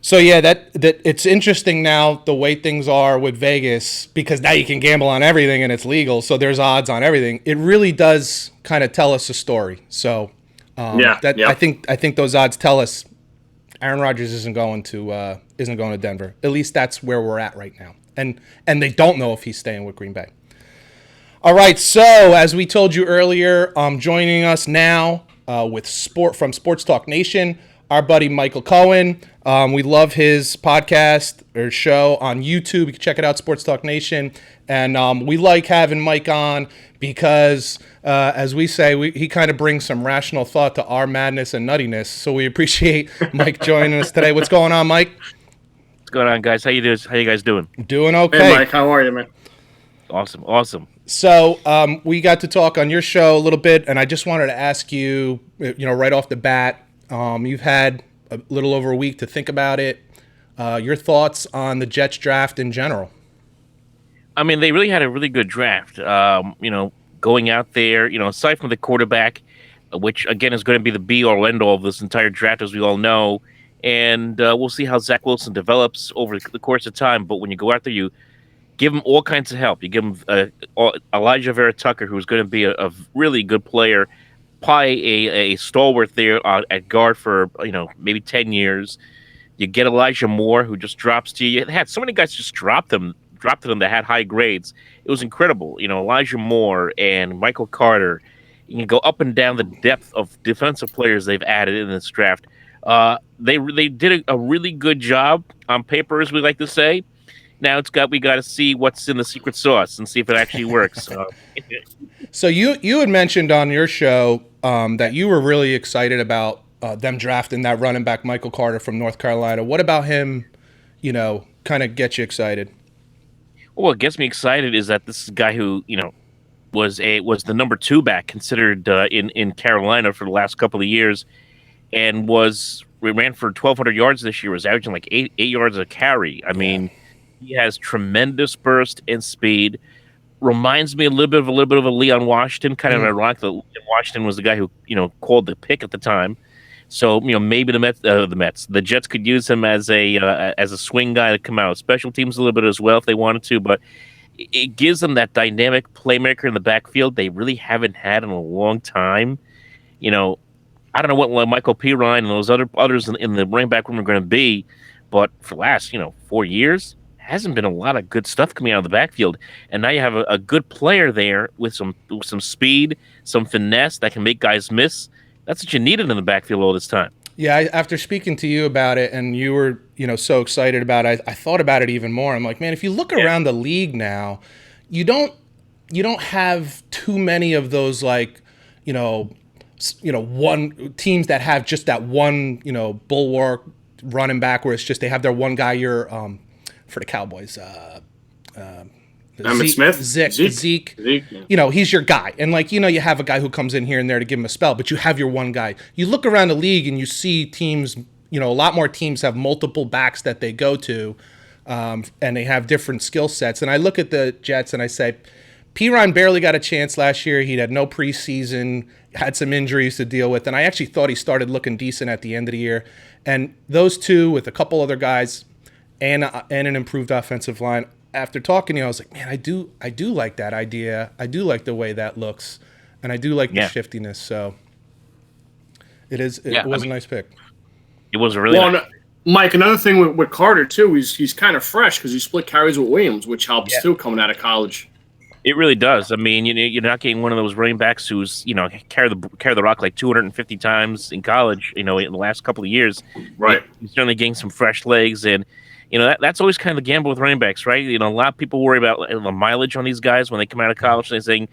So yeah, that it's interesting now the way things are with Vegas, because now you can gamble on everything and it's legal. So there's odds on everything. It really does kind of tell us a story. So I think those odds tell us Aaron Rodgers isn't going to Denver. At least that's where we're at right now. And they don't know if he's staying with Green Bay. All right. So as we told you earlier, joining us now with from Sports Talk Nation, our buddy Micheal Cohen. We love his podcast or show on YouTube. You can check it out, Sports Talk Nation. And we like having Mike on because, as we say, he kind of brings some rational thought to our madness and nuttiness. So we appreciate Mike joining us today. What's going on, Mike? What's going on, guys? How you guys doing? Doing okay. Hey, Mike. How are you, man? Awesome. So we got to talk on your show a little bit, and I just wanted to ask you, right off the bat, you've had a little over a week to think about it. Your thoughts on the Jets draft in general? I mean, they really had a really good draft. Going out there, aside from the quarterback, which again is going to be the be all end all of this entire draft, as we all know. And we'll see how Zach Wilson develops over the course of time. But when you go out there, you give him all kinds of help. You give him Elijah Vera Tucker, who's going to be a really good player. Probably a stalwart there at guard for maybe 10 years. You get Elijah Moore, who just drops to you. You had so many guys just dropped to them that had high grades. It was incredible. Elijah Moore and Michael Carter. You can go up and down the depth of defensive players they've added in this draft. They did a really good job on paper, as we like to say. Now we got to see what's in the secret sauce and see if it actually works. So you had mentioned on your show that you were really excited about them drafting that running back Michael Carter from North Carolina. What about him, kind of gets you excited? Well, what gets me excited is that this is a guy who, was the number 2 back considered in Carolina for the last couple of years, and ran for 1,200 yards this year. Was averaging like 8 yards a carry. I mean, he has tremendous burst and speed. Reminds me a little bit of a Leon Washington, kind of ironic that Leon Washington was the guy who called the pick at the time. So maybe the Jets could use him as a swing guy to come out. Special teams a little bit as well if they wanted to, but it gives them that dynamic playmaker in the backfield they really haven't had in a long time. I don't know what Michael P. Ryan and those others in the running back room are going to be, but for the last 4 years, hasn't been a lot of good stuff coming out of the backfield. And now you have a good player there with some speed, some finesse that can make guys miss. That's what you needed in the backfield all this time. Yeah, after speaking to you about it, and you were so excited about it, I thought about it even more. I'm like, man, if you look around the league now, you don't have too many of those one teams that have just that one bulwark running back where it's just they have their one guy. For the Cowboys, Zeke. He's your guy. And you have a guy who comes in here and there to give him a spell, but you have your one guy. You look around the league and you see teams, a lot more teams have multiple backs that they go to, and they have different skill sets. And I look at the Jets and I say, Perine barely got a chance last year. He had no preseason, had some injuries to deal with. And I actually thought he started looking decent at the end of the year. And those two with a couple other guys, and an improved offensive line. After talking to you, I was like, man, I do like that idea. I do like the way that looks, and I do like the shiftiness. So it was a nice pick. It was a really nice. Mike, another thing with Carter too, he's kind of fresh because he split carries with Williams, which helps too coming out of college. It really does. I mean, you're not getting one of those running backs who's carry the rock like 250 times in college. In the last couple of years, right? He's certainly getting some fresh legs and. That's always kind of the gamble with running backs, right? A lot of people worry about the mileage on these guys when they come out of college. They're saying,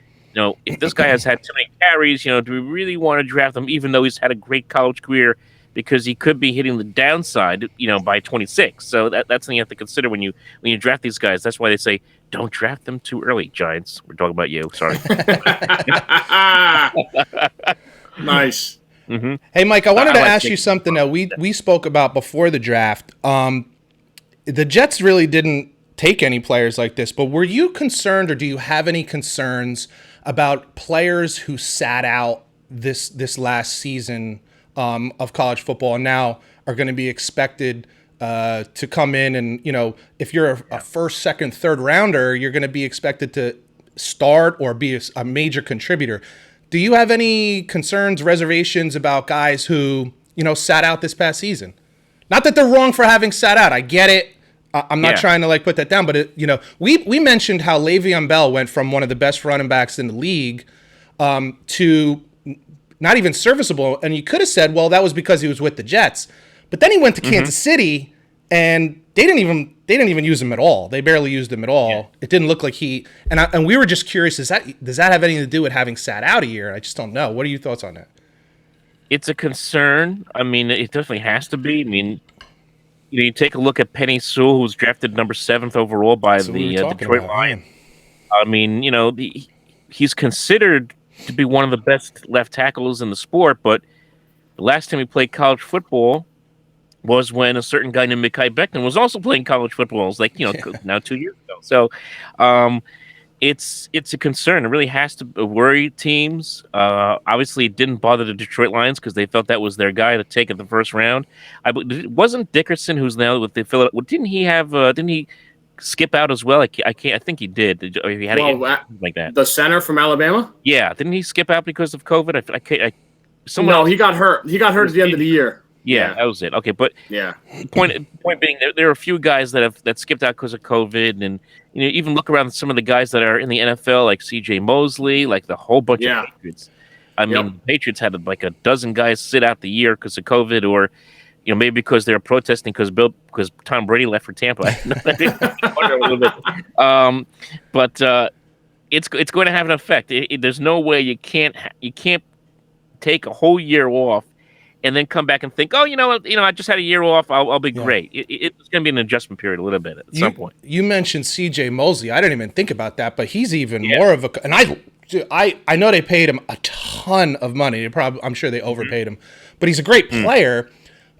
if this guy has had too many carries, do we really want to draft him even though he's had a great college career because he could be hitting the downside, by 26. So that's something you have to consider when you draft these guys. That's why they say, don't draft them too early, Giants. We're talking about you. Sorry. Nice. Mm-hmm. Hey, Mike, I wanted to ask you something that we spoke about before the draft. The Jets really didn't take any players like this, but were you concerned or do you have any concerns about players who sat out this last season of college football, and now are going to be expected to come in and, if you're a first, second, third rounder, you're going to be expected to start or be a major contributor. Do you have any concerns, reservations about guys who, sat out this past season? Not that they're wrong for having sat out. I get it. I'm not trying to put that down, but we mentioned how Le'Veon Bell went from one of the best running backs in the league to not even serviceable. And you could have said, well, that was because he was with the Jets. But then he went to Kansas City, and they didn't even use him at all. They barely used him at all. Yeah. It didn't look like he and we were just curious. Does that have anything to do with having sat out a year? I just don't know. What are your thoughts on that? It's a concern. I mean, it definitely has to be. I mean, you take a look at Penei Sewell, who was drafted number 7th overall by the Detroit Lions. I mean, he's considered to be one of the best left tackles in the sport, but the last time he played college football was when a certain guy named Micheal Beckton was also playing college football. It was like, now 2 years ago. So it's a concern. It really has to worry teams. Obviously, it didn't bother the Detroit Lions because they felt that was their guy to take in the first round. It wasn't Dickerson, who's now with the Philadelphia. Didn't he skip out as well? I think he did. He had like that. The center from Alabama? Yeah. Didn't he skip out because of COVID? He got hurt. He got hurt at the end of the year. Yeah, that was it. Okay, but point being, there are a few guys that skipped out because of COVID, and even look around some of the guys that are in the NFL, like C.J. Mosley, like the whole bunch of Patriots. I mean, the Patriots had like a dozen guys sit out the year because of COVID, or maybe because they were protesting because Tom Brady left for Tampa. But it's going to have an effect. There's no way you can't take a whole year off and then come back and think, oh, I just had a year off. I'll be great. It's going to be an adjustment period a little bit at some point. You mentioned C.J. Mosley. I didn't even think about that, but he's even more of a. And I know they paid him a ton of money. I'm sure they overpaid him, but he's a great player.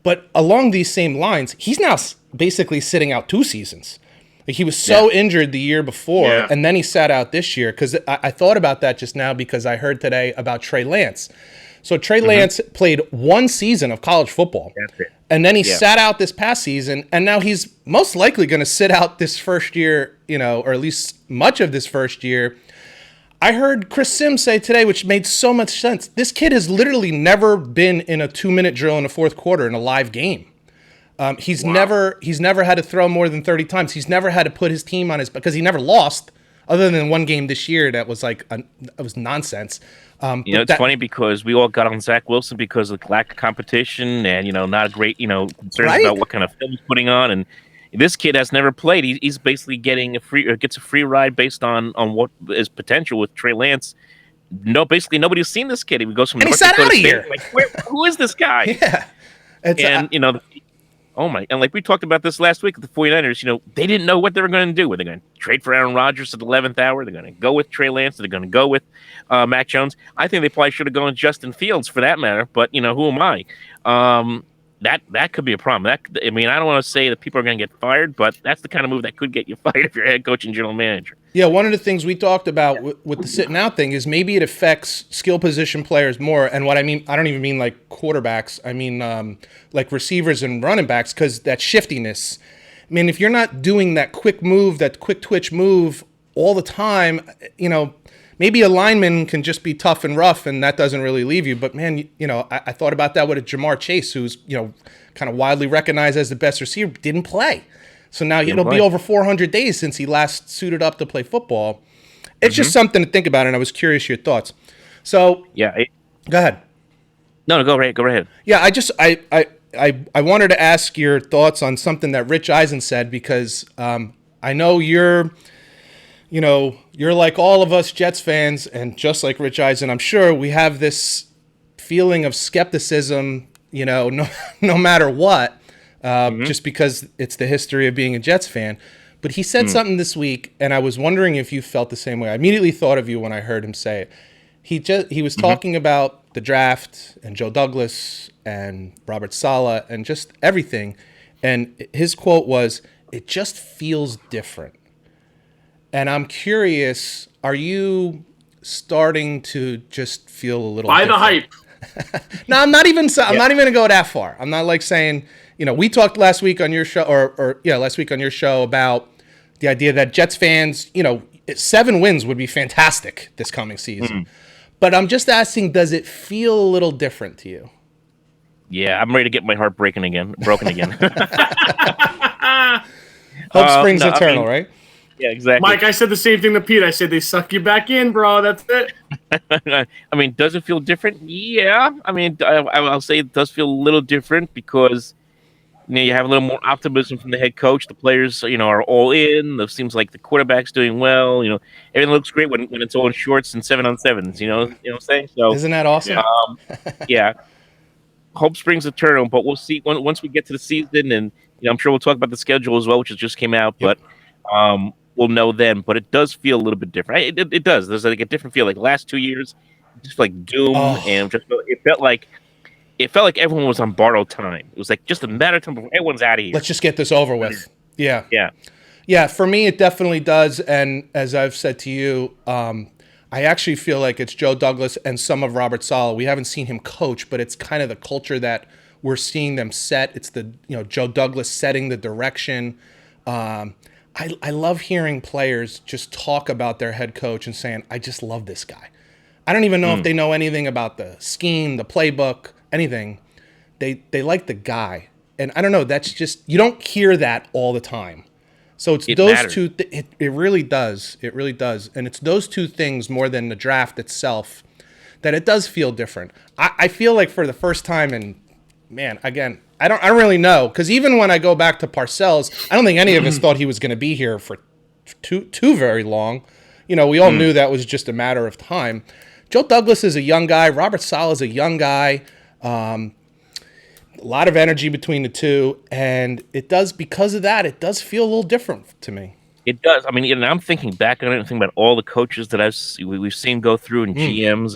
But along these same lines, he's now basically sitting out 2 seasons. Like, he was so injured the year before, and then he sat out this year. Because I thought about that just now because I heard today about Trey Lance. So Trey Lance played 1 season of college football, and then he sat out this past season, and now he's most likely going to sit out this first year, or at least much of this first year. I heard Chris Sims say today, which made so much sense, this kid has literally never been in a 2-minute drill in the fourth quarter in a live game. He's never had to throw more than 30 times. He's never had to put his team on his, because he never lost, other than 1 game this year that was like it was nonsense. It's funny because we all got on Zach Wilson because of lack of competition and, not a great, concerns about what kind of film he's putting on. And this kid has never played. He's basically gets a free ride based on what is potential with Trey Lance. Basically nobody's seen this kid. He goes from North Dakota State. Like, who is this guy? Yeah. And like we talked about this last week with the 49ers, they didn't know what they were going to do. Were they going to trade for Aaron Rodgers at the 11th hour? They're going to go with Trey Lance. They're going to go with Mac Jones. I think they probably should have gone with Justin Fields for that matter. But, who am I? That could be a problem. I don't want to say that people are going to get fired, but that's the kind of move that could get you fired if you're a head coach and general manager. Yeah, one of the things we talked about with the sitting out thing is maybe it affects skill position players more. And what I mean, I don't even mean like quarterbacks. I mean like receivers and running backs, because that shiftiness. I mean, if you're not doing that quick move, that quick twitch move all the time, maybe a lineman can just be tough and rough, and that doesn't really leave you. But, man, I thought about that with a Jamar Chase, who's, kind of widely recognized as the best receiver, didn't play. So now it'll be over 400 days since he last suited up to play football. It's just something to think about, and I was curious your thoughts. So, go ahead. No, go right ahead. Yeah, I wanted to ask your thoughts on something that Rich Eisen said, because I know you're like all of us Jets fans, and just like Rich Eisen, I'm sure we have this feeling of skepticism, no matter what, just because it's the history of being a Jets fan. But he said something this week, and I was wondering if you felt the same way. I immediately thought of you when I heard him say it. He was talking about the draft and Joe Douglas and Robert Saleh and just everything. And his quote was, "It just feels different." And I'm curious, are you starting to just feel a little Buy different? the hype. No, I'm not even going to go that far. I'm not like saying, we talked last week on your show last week on your show about the idea that Jets fans, 7 wins would be fantastic this coming season. But I'm just asking, does it feel a little different to you? Yeah, I'm ready to get my heart broken again. Hope springs eternal, right? Yeah, exactly. Mike, I said the same thing to Pete. I said they suck you back in, bro. That's it. I mean, does it feel different? Yeah. I mean, I'll say it does feel a little different because you have a little more optimism from the head coach. The players, are all in. It seems like the quarterback's doing well. Everything looks great when it's all in shorts and 7-on-7s. You know what I'm saying? So isn't that awesome? Yeah. Hope springs eternal, but we'll see once we get to the season, and I'm sure we'll talk about the schedule as well, which has just came out. Yep. But we'll know then. But it does feel a little bit different. It does. There's like a different feel. Like last 2 years, just like doom, and just it felt like everyone was on borrowed time. It was like just a matter of time before everyone's out of here. Let's just get this over with. Yeah. Yeah. For me, it definitely does. And as I've said to you, I actually feel like it's Joe Douglas and some of Robert Saleh. We haven't seen him coach, but it's kind of the culture that we're seeing them set. It's the Joe Douglas setting the direction. I love hearing players just talk about their head coach and saying, I just love this guy. I don't even know if they know anything about the scheme, the playbook, anything. They like the guy. And I don't know, that's just, you don't hear that all the time. So it's those matters. It really does. It really does. And it's those two things more than the draft itself that it does feel different. I feel like for the first time, and man, again, I don't really know, because even when I go back to Parcells, I don't think any of us thought he was going to be here for too very long. We all knew that was just a matter of time. Joe Douglas is a young guy. Robert Saleh is a young guy. A lot of energy between the two, and because of that, it does feel a little different to me. It does. I mean, I'm thinking back on it and thinking about all the coaches that we've seen go through and GMs.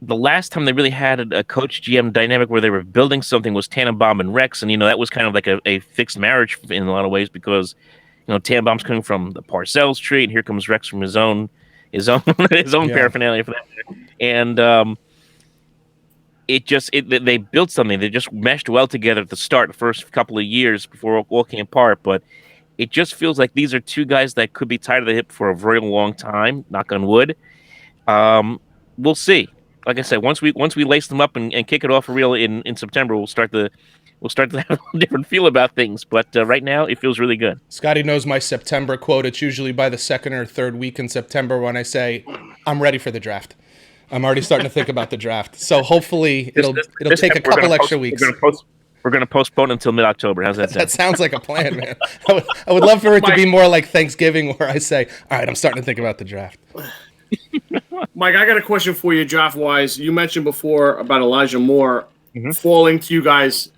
The last time they really had a coach-GM dynamic where they were building something was Tannenbaum and Rex, and that was kind of like a fixed marriage in a lot of ways because Tannenbaum's coming from the Parcells tree, and here comes Rex from his own paraphernalia for that matter. And they built something. They just meshed well together at the start, the first couple of years before all came apart. But it just feels like these are two guys that could be tied to the hip for a very long time. Knock on wood. We'll see. Like I said, once we lace them up and kick it off for real in September, we'll start to have a different feel about things. But right now, it feels really good. Scotty knows my September quote. It's usually by the second or third week in September when I say I'm ready for the draft. I'm already starting to think about the draft. So hopefully it'll take a couple extra weeks. We're going to postpone until mid-October. How's that sound? That sounds like a plan, man. I would love for it to be more like Thanksgiving where I say, all right, I'm starting to think about the draft. Mike, I got a question for you draft-wise. You mentioned before about Elijah Moore falling to you guys.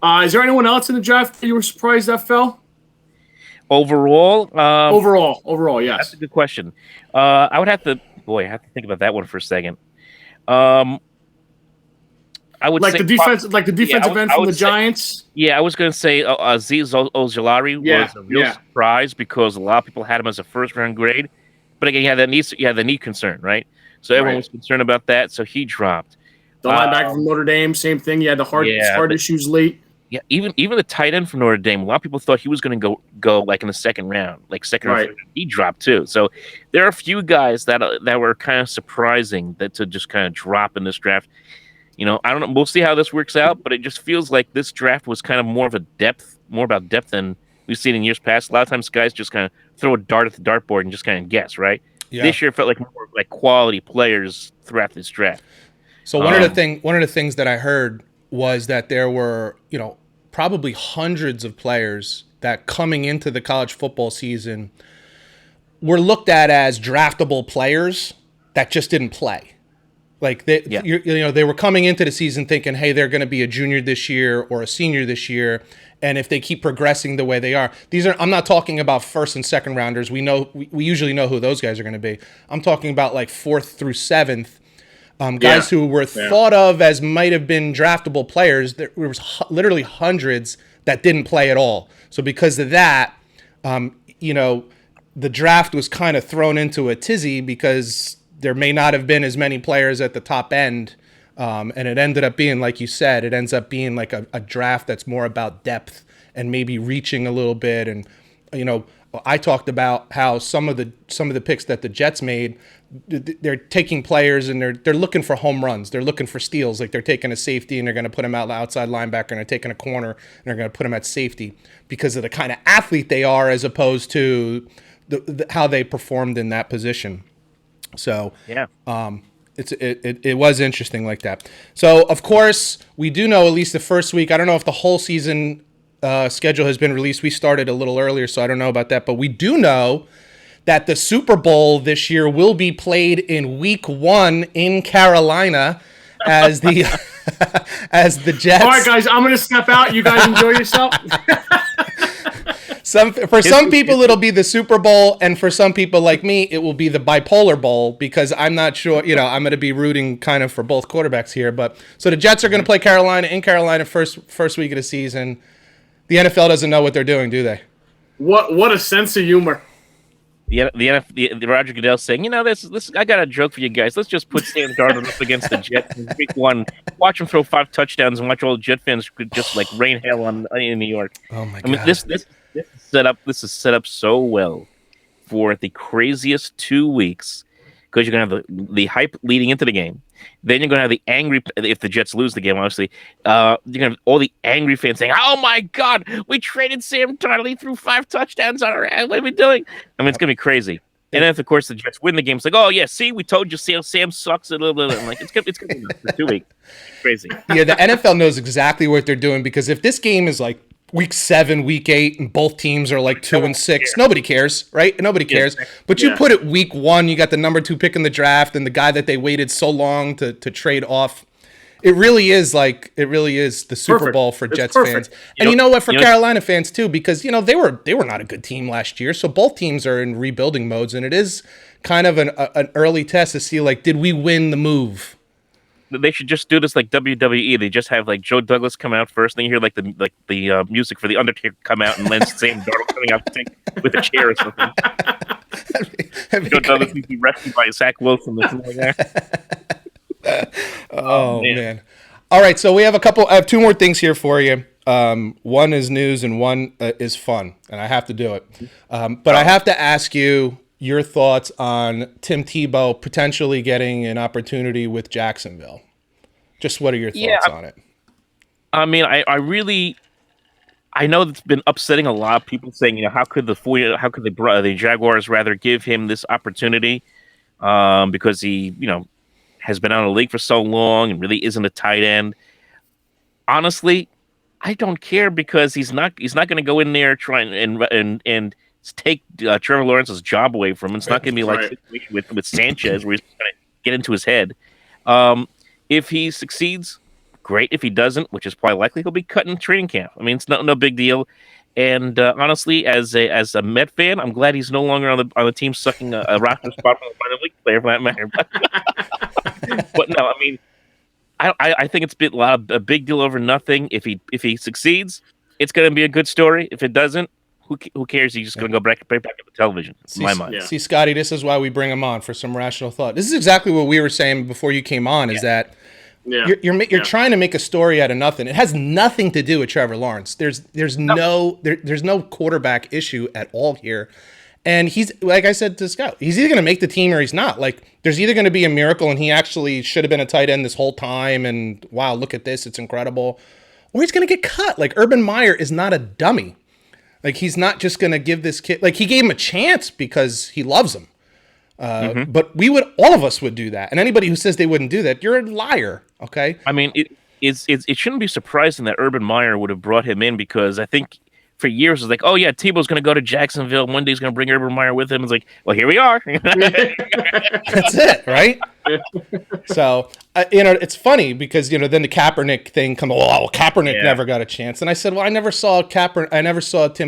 Is there anyone else in the draft that you were surprised that fell? Overall? Overall, yes. That's a good question. I would have to... Boy, I have to think about that one for a second. I would say the defensive end from the Giants. Yeah, I was going to say Azeez Ojulari was a real surprise because a lot of people had him as a first-round grade. But again, you had the knee concern, right? So everyone was concerned about that, so he dropped. The linebacker from Notre Dame, same thing. He had the heart issues late. Yeah, even the tight end from Notre Dame, a lot of people thought he was going to go like in the second round, like second round. He dropped too. So there are a few guys that were kind of surprising to just kind of drop in this draft. I don't know. We'll see how this works out, but it just feels like this draft was kind of more about depth than we've seen in years past. A lot of times guys just kind of throw a dart at the dartboard and just kind of guess, right? Yeah. This year it felt like more like quality players throughout this draft. So one of the things that I heard was that there were, probably hundreds of players that coming into the college football season were looked at as draftable players that just didn't play. Like they were coming into the season thinking, hey, they're going to be a junior this year or a senior this year, and if they keep progressing the way they are, I'm not talking about first and second rounders. We usually know who those guys are going to be. I'm talking about like fourth through seventh. Guys who were thought of as might have been draftable players. There was literally hundreds that didn't play at all. So because of that, the draft was kind of thrown into a tizzy because there may not have been as many players at the top end. And it ended up being, like you said, it ends up being like a draft that's more about depth and maybe reaching a little bit. And, I talked about how some of the picks that the Jets made, they're taking players and they're looking for home runs. They're looking for steals. Like they're taking a safety and they're going to put him out outside linebacker, and they're taking a corner and they're going to put him at safety because of the kind of athlete they are, as opposed to how they performed in that position. So yeah. It was interesting like that. So, of course, we do know at least the first week. I don't know if the whole season schedule has been released. We started a little earlier, so I don't know about that. But we do know that the Super Bowl this year will be played in Week 1 in Carolina as the Jets. All right, guys, I'm going to step out. You guys enjoy yourself. For some people, it'll be the Super Bowl, and for some people like me, it will be the bipolar bowl, because I'm not sure, I'm going to be rooting kind of for both quarterbacks here. But so the Jets are going to play Carolina in Carolina first week of the season. The NFL doesn't know what they're doing, do they? What a sense of humor. The Roger Goodell saying, this I got a joke for you guys. Let's just put Sam Darnold up against the Jets in Week 1. Watch him throw 5 touchdowns and watch all the Jet fans just like rain hell in New York. Oh my God! I mean, this is set up so well for the craziest 2 weeks, because you're gonna have the hype leading into the game. Then you're gonna have the angry, if the Jets lose the game, obviously. You're gonna have all the angry fans saying, "Oh my God, we traded Sam Darnold. He threw 5 touchdowns on our ad. What are we doing?" I mean, it's gonna be crazy. And then, of course, the Jets win the game. It's like, "Oh yeah, see, we told you, Sam sucks." I'm like, it's gonna be for 2 weeks. It's crazy. Yeah, the NFL knows exactly what they're doing, because if this game is like Week 7, Week 8, and both teams are like 2-6. Nobody cares, right? Nobody cares. But you put it Week 1, you got the number 2 pick in the draft, and the guy that they waited so long to trade off. It really is the Super Bowl for Jets fans. And you know what, for Carolina fans too, because they were not a good team last year. So both teams are in rebuilding modes, and it is kind of an early test to see, like, did we win the move? They should just do this like WWE. They just have like Joe Douglas come out first, then you hear like the music for the Undertaker come out, and then Sam Darnold coming out with a chair or something. Joe Douglas needs to be rescued by Zach Wilson. Oh man! All right, so I have 2 more things here for you. One is news and one is fun, and I have to do it. But I have to ask you your thoughts on Tim Tebow potentially getting an opportunity with Jacksonville. Just what are your thoughts on it? I mean, I know it's been upsetting a lot of people, saying, how could the Jaguars rather give him this opportunity, because he, has been out of the league for so long and really isn't a tight end. Honestly, I don't care, because he's not going to go in there trying and take Trevor Lawrence's job away from him. It's not going to be like with Sanchez, where he's going to get into his head. If he succeeds, great. If he doesn't, which is probably likely, he'll be cut in training camp. I mean, it's no big deal. And honestly, as a Met fan, I'm glad he's no longer on the team sucking a roster spot from a minor league player, for that matter. But no, I mean, I think it's a big deal over nothing. If he succeeds, it's going to be a good story. If it doesn't, who cares? He's just going to go back up the television. In my mind. See, Scotty, this is why we bring him on, for some rational thought. This is exactly what we were saying before you came on. Is that you're trying to make a story out of nothing. It has nothing to do with Trevor Lawrence. There's no quarterback issue at all here. And he's, like I said to Scott, he's either going to make the team or he's not. Like, there's either going to be a miracle and he actually should have been a tight end this whole time, and wow, look at this, it's incredible, or he's going to get cut. Like, Urban Meyer is not a dummy. Like, he's not just going to give this kid, like, he gave him a chance because he loves him. But all of us would do that. And anybody who says they wouldn't do that, you're a liar. Okay. I mean, it shouldn't be surprising that Urban Meyer would have brought him in, because I think for years it was like, oh yeah, Tebow's going to go to Jacksonville. One day he's going to bring Urban Meyer with him. It's like, well, here we are. That's it, right? So, it's funny because, then the Kaepernick thing comes. Oh, Kaepernick never got a chance. And I said, well, I never saw Tim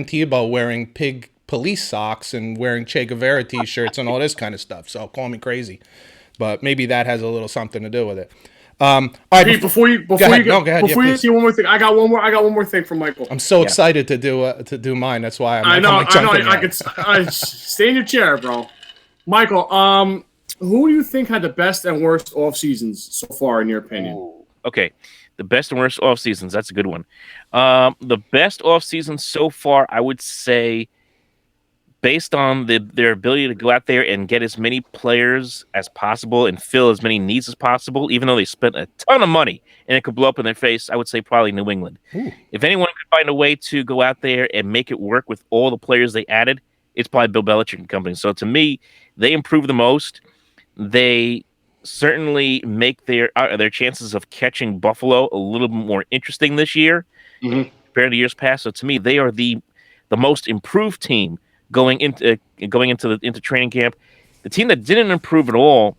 Tebow wearing pig police socks and wearing Che Guevara t-shirts and all this kind of stuff. So call me crazy, but maybe that has a little something to do with it. All right, Pete, before you see one more thing, I got one more thing from Michael. I'm so excited to do mine. That's why I know. I could stay in your chair, bro. Michael, who do you think had the best and worst off seasons so far, in your opinion? Ooh, okay, the best and worst off seasons. That's a good one. The best off season so far, I would say, based on their ability to go out there and get as many players as possible and fill as many needs as possible, even though they spent a ton of money and it could blow up in their face, I would say probably New England. Ooh. If anyone could find a way to go out there and make it work with all the players they added, it's probably Bill Belichick and company. So to me, they improve the most. They certainly make their chances of catching Buffalo a little bit more interesting this year compared to years past. So to me, they are the most improved team going into training camp. The team that didn't improve at all,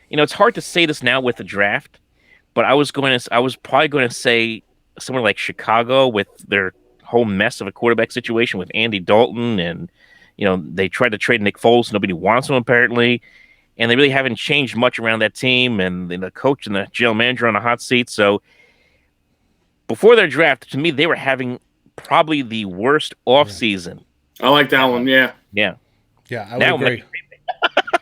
it's hard to say this now with the draft, but I was probably going to say somewhere like Chicago with their whole mess of a quarterback situation with Andy Dalton, and they tried to trade Nick Foles. Nobody wants him apparently, and they really haven't changed much around that team, and the coach and the general manager on a hot seat. So before their draft, to me, they were having probably the worst off season. I like that one. Yeah. Yeah. Yeah, I would agree.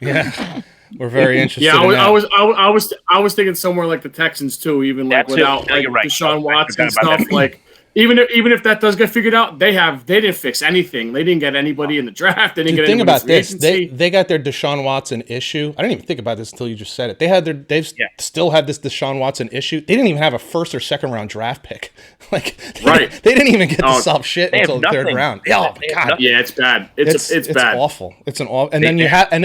Yeah, we're very interested. Yeah, I was thinking somewhere like the Texans too, even like without like right. Deshaun Watson stuff. Like even if that does get figured out, they didn't fix anything. They didn't get anybody in the draft. They didn't get think anybody about this. agency. They got their Deshaun Watson issue. I didn't even think about this until you just said it. They've still had this Deshaun Watson issue. They didn't even have a first or second round draft pick. Like they didn't even get to solve shit until the third round. Oh my god. Yeah, it's bad. It's bad. It's awful. It's an awful. And then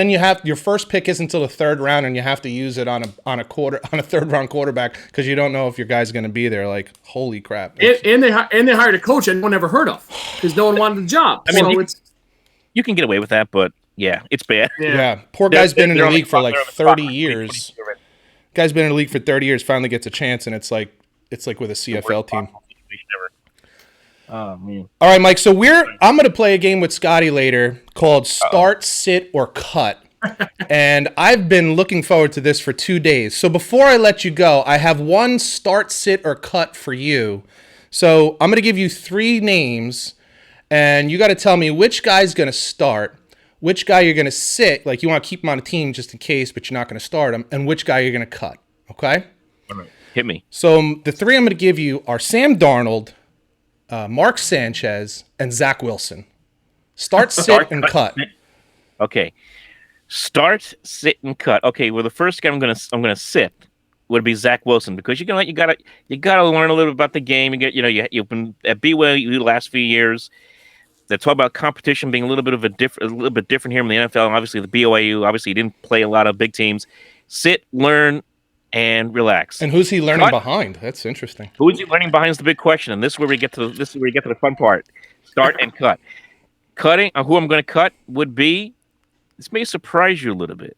you have your first pick isn't until the third round, and you have to use it on a third round quarterback because you don't know if your guy's going to be there. Like holy crap. And they hired a coach anyone ever heard of because no one wanted the job. I mean, you can get away with that, but yeah, it's bad. Yeah. Poor guy's been in the league for like 30 years. Guy's been in the league for 30 years, finally gets a chance, and it's like with a CFL team. Oh man. All right, Mike. So I'm going to play a game with Scotty later called Start, Sit, or Cut. And I've been looking forward to this for 2 days. So before I let you go, I have one start, sit, or cut for you. So I'm going to give you 3 names, and you got to tell me which guy's going to start, which guy you're going to sit, like you want to keep him on a team just in case, but you're not going to start him, and which guy you're going to cut. Okay? All right. Hit me. So the 3 I'm going to give you are Sam Darnold, Mark Sanchez, and Zach Wilson. Start, sit, and cut. Okay. Start, sit, and cut. Okay. Well, the first guy I'm gonna sit would be Zach Wilson because you gotta learn a little bit about the game. You've been at BYU the last few years. They talk about competition being a little bit different here in the NFL. And obviously, the BYU obviously didn't play a lot of big teams. Sit, learn, and relax. And who's he learning behind? That's interesting. Who is he learning behind is the big question, and this is where we get to the fun part. Start and cut. Cutting. Who I'm going to cut would be. This may surprise you a little bit.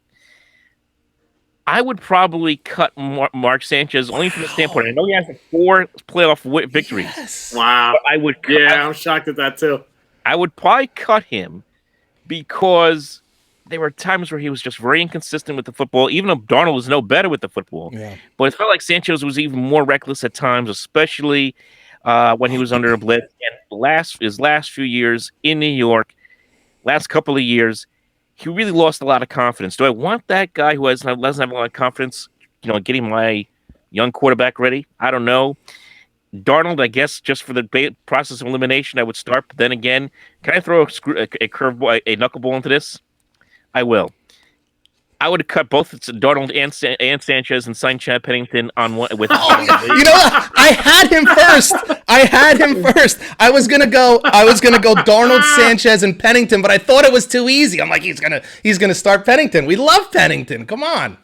I would probably cut Mark Sanchez only from the standpoint. I know he has 4 playoff victories. Yes. Wow. But I'm shocked at that too. I would probably cut him because there were times where he was just very inconsistent with the football, even though Darnold was no better with the football. Yeah. But it felt like Sanchez was even more reckless at times, especially when he was under a blitz. And his last few years in New York, last couple of years, he really lost a lot of confidence. Do I want that guy who doesn't have a lot of confidence, getting my young quarterback ready? I don't know. Darnold, I guess, just for the process of elimination, I would start. But then again, can I throw a curveball, a knuckleball into this? I will. I would have cut both Darnold and Sanchez and signed Chad Pennington on one with. You know what? I had him first. I was gonna go Darnold, Sanchez, and Pennington, but I thought it was too easy. I'm like, he's gonna start Pennington. We love Pennington. Come on.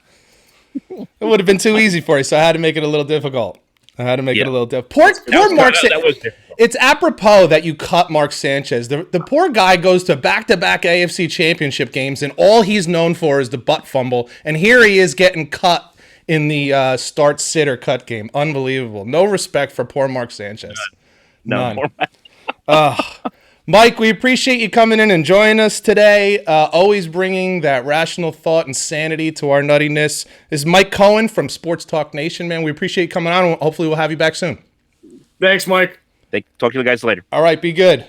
It would have been too easy for you, so I had to make it a little difficult. Poor Mark Sanchez. It's apropos that you cut Mark Sanchez. The poor guy goes to back-to-back AFC championship games, and all he's known for is the butt fumble. And here he is getting cut in the start, sit, or cut game. Unbelievable. No respect for poor Mark Sanchez. None. Mike, we appreciate you coming in and joining us today. Always bringing that rational thought and sanity to our nuttiness. This is Mike Cohen from Sports Talk Nation, man. We appreciate you coming on, and hopefully we'll have you back soon. Thanks, Mike. Talk to you guys later. All right, be good.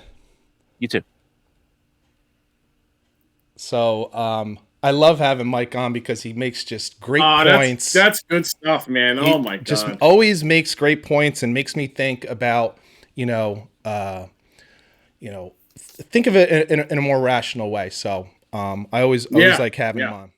You too. So I love having Mike on because he makes just great points. That's good stuff, man. Oh my god. Just always makes great points and makes me think about, think of it in a more rational way. So I always like having him on.